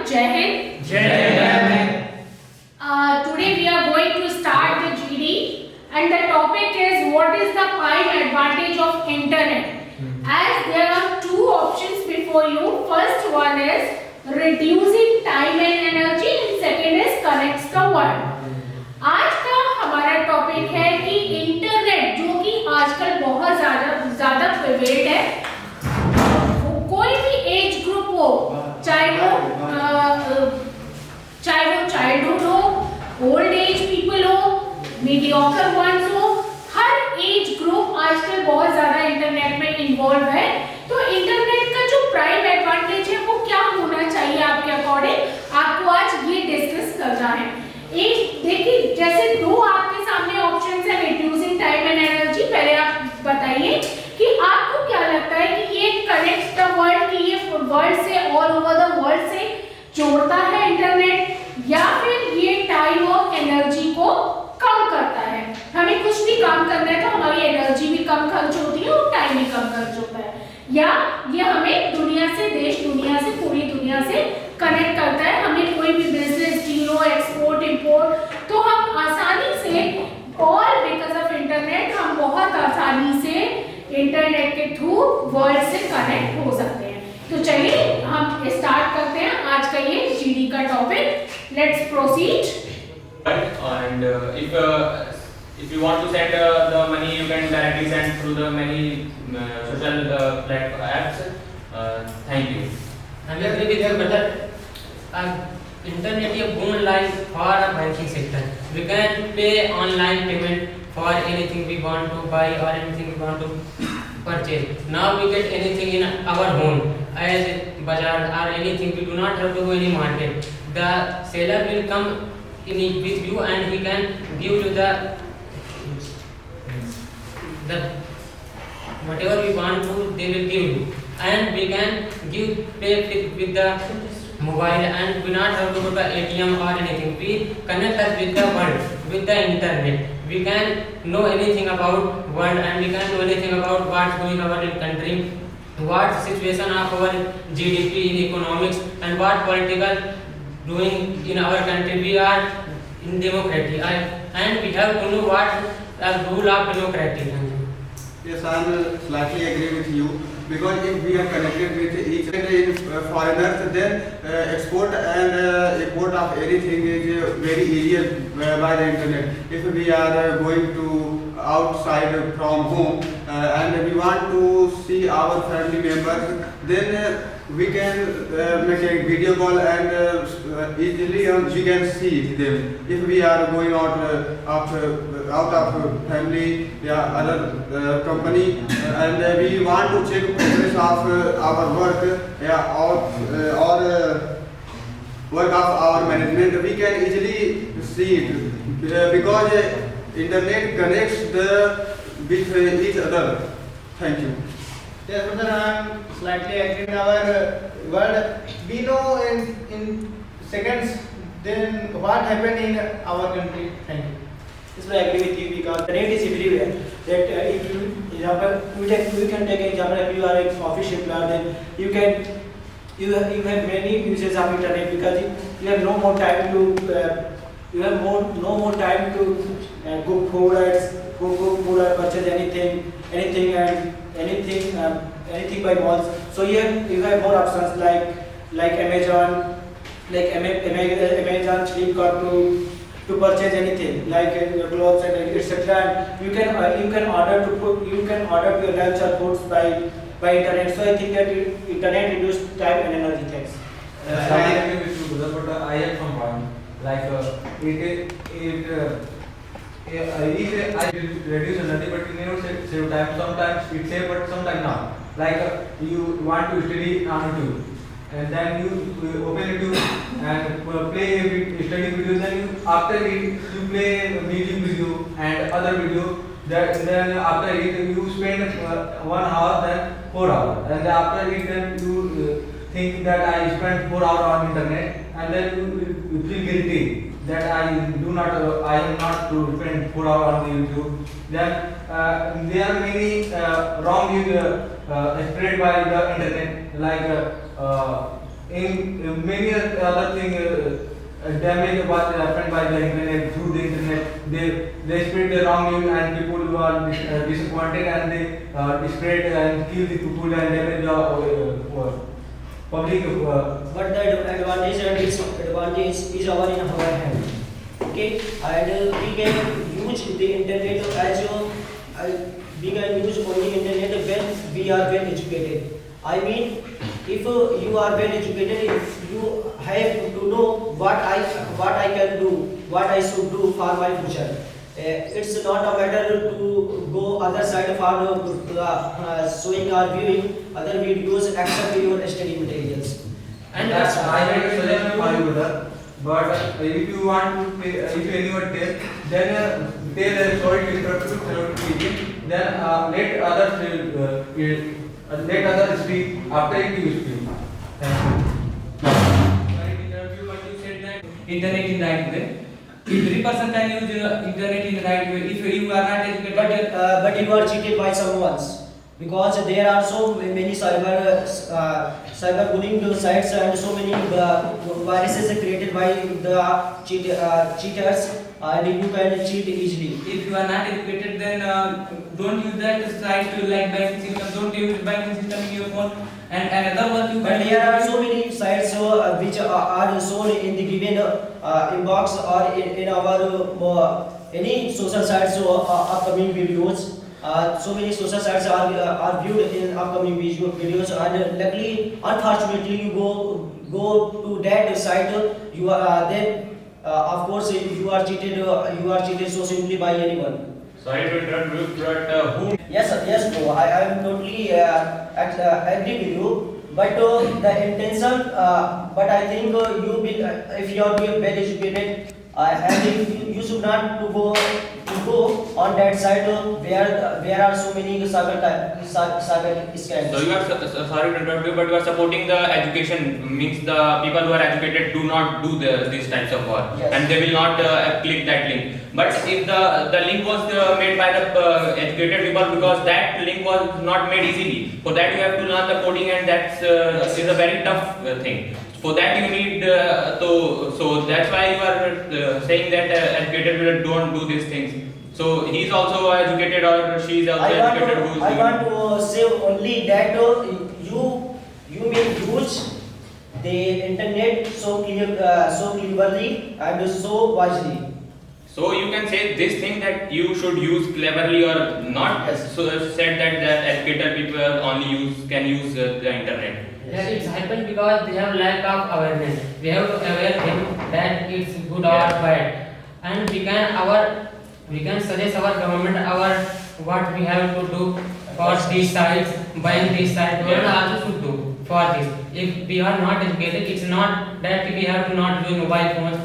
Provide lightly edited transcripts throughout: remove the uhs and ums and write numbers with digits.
Jai Hind. Jai Hind. Today we are going to start the GD and the topic is what is the prime advantage of internet. As there are two options before you. First one is reducing time and energy and second is connects the world. आज का हमारा topic है कि internet जो कि आजकल बहुत ज़्यादा प्रिवेल्ड है, कोई भी एज ग्रुप हो, चाहे वो चाइल्डहुड हो, ओल्ड एज पीपल हो, मीडियोकर वंस हो, हर एज ग्रुप आजकल बहुत ज़्यादा इंटरनेट में इन्वॉल्व है। तो इंटरनेट का जो प्राइम एडवांटेज है वो क्या होना चाहिए आपके अकॉर्डिंग, आपको आज ये डिस्कस करना है। एक देखिए, जैसे दो आपके सामने ऑप्शंस है, रिड्यूसिंग टाइम एंड एनर्जी। पहले आप बताइए कि आपको क्या लगता है कि ये कनेक्ट द वर्ल्ड, कि ये वर्ल्ड से ऑल ओवर द वर्ल्ड से जोड़ता है इंटरनेट, या फिर ये टाइम और एनर्जी को कम करता है। हमें कुछ भी काम करना है तो हमारी एनर्जी भी कम खर्च होती है और टाइम भी कम खर्च होता है, या ये हमें दुनिया से, देश दुनिया से, पूरी दुनिया से कनेक्ट करता है। हमें कोई भी बिजनेस डील हो, एक्सपोर्ट इंपोर्ट, तो हम आसानी से, और बिकॉज ऑफ इंटरनेट हम बहुत आसानी से इंटरनेट के थ्रू वर्ल्ड से कनेक्ट हो सकते हैं। तो चलिए हम स्टार्ट करते हैं आज का ये जीडी का topic. Let's proceed. And if you want to send the money, you can directly send through the many social platform apps. Thank you. I agree with you, brother. Internet is a boon line for a banking sector. We can pay online payment for anything we want to buy or anything we want to purchase. Now we get anything in our home, as bazaar or anything. We do not have to go any market. The seller will come with you and he can give you the whatever we want to, they will give you, and we can pay with the mobile, and we not have to go to ATM or anything. We connect us with the world, with the internet. We can know anything about world, and we can know anything about what's going on in country, what situation of our GDP in economics, and what political doing in our country. We are in democracy, and we have to know what the rule of democracy. Yes, I slightly agree with you, because if we are connected with each other foreigners, then export and import of anything is very easy by the internet. If we are going to outside from home and we want to see our family members, then we can make a video call and easily we can see them. If we are going out of family, yeah, other company, and we want to check progress of our work, yeah, or work of our management, we can easily see it because internet connects with each other. Thank you. Yes, brother, I am slightly agree in our world. We know in seconds then what happened in our country. Thank you. Yes, I agree with you because the net is everywhere. That if you example, you can take an example. If you are an office employee, then you have many uses of internet because you have no more time to no more time to cook food or purchase anything by malls. So you have more options like Amazon, Amazon, Flipkart to purchase anything like clothes and etc. And you can order your lunch or foods by internet. So I think that internet reduces time and energy. Thanks. I agree with you, brother, but I have some point. Like if I reduce energy, but it may not save time. Sometimes it save, but sometimes not. Like you want to study on YouTube, and then you open YouTube and play a study video. Then after it you play a music video and other video. Then after it you spend 1 hour, then 4 hours, and after it then you think that I spent 4 hours on internet, and then you feel guilty that I am not to spend 4 hours on the YouTube. Then there are many wrong spread by the internet, like in many other things damage what happened by the internet. Through the internet they spread the wrong news and people who are disappointed and they spread and kill the people and damage the public. But the advantage and disadvantage is our in our hand. Okay, and we can use the internet as we can use only internet when we are well educated. I mean, if you are well educated, if you have to know what I can do, what I should do for my future. It's not a matter to go other side for showing or viewing other videos except your study materials. And That's I have a suggestion for you, brother. But if you want to, if anyone tell, then tell a story to teaching. Then let others speak after it you speak. Thank you. But you said that internet in right way. Every person can use internet in right way. If you are not educated, But you are cheated by someone, because there are so many cyber bullying sites and so many viruses created by the cheaters, and you can cheat easily. if you are not educated, then don't use that site to like banking system. Don't use banking system in your phone. And another one you But can. there are so many sites which are shown in the given inbox or in our any social sites upcoming videos. So many social sites are viewed in upcoming videos, and luckily, unfortunately, you go to that site, you are then of course you are cheated so simply by anyone. Sorry to interrupt you, but whom? Yes, bro. I am totally agree with you. But the intention, but I think you will, if you are well educated, I think you should not to go on that side where are so many cyber scams. So you are sorry to interrupt you, but you are supporting the education, means the people who are educated do not do these types of work, Yes. and they will not click that link. But if the link was made by the educated people, because that link was not made easily, for that you have to learn the coding, and that's is a very tough thing. For that you need so that's why you are saying that educated people don't do these things. So he is also educated, or she is also educated. Who is I doing? want to say only that you may use the internet so cleverly and so wisely. So you can say this thing that you should use cleverly or not. Yes. So said that the educated people only can use the internet. That it's happened because they have lack of awareness. We have to aware them that it's good or Yeah. bad, and we can suggest our government what we have to do for these sites, buying these sites. Government Yeah. also should do for this. If we are not educated, it's not that we have to not use mobile phones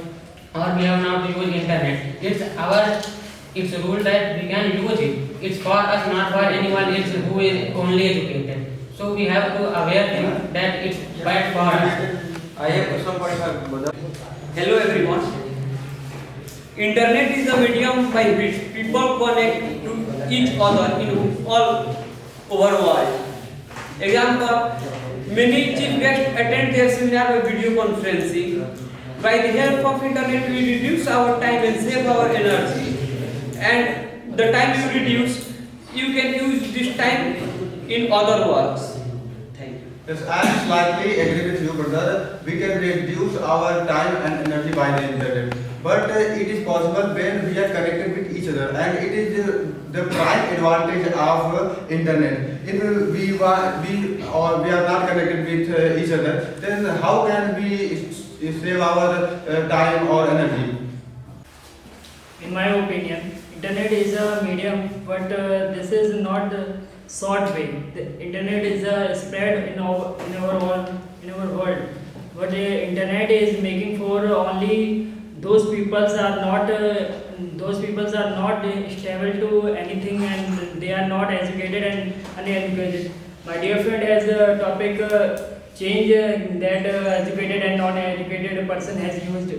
or we have not to use internet. It's a rule that we can use it. It's for us, not for anyone else who is only educated. So we have to aware them that it's bad for us. I have question for you, brother. Hello everyone. Internet is a medium by which people connect to each other in all over world. Example, many chief guests attend their seminar by video conferencing. By the help of internet, we reduce our time and save our energy. And the time you reduce, you can use this time in other works. Thank you. Yes, I slightly agree with you, brother. We can reduce our time and energy by the internet, but it is possible when we are connected with each other, and it is the prime advantage of internet. If we are not connected with each other, then how can we save our time or energy? In my opinion, internet is a medium, but this is not the short way. The internet is a spread in our world. But the internet is making for only those peoples are not stable to anything, and they are not educated and uneducated. My dear friend has a topic change that educated and non-educated person has used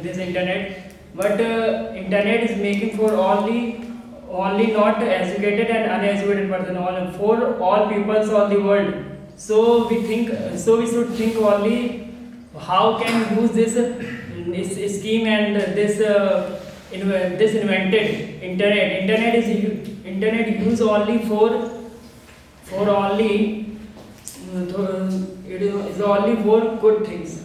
this internet. But internet is making for only not educated and uneducated person, for all peoples of the world. So we think, so we should think only how can use this scheme and this invented internet. Internet use only for only it is only for good things.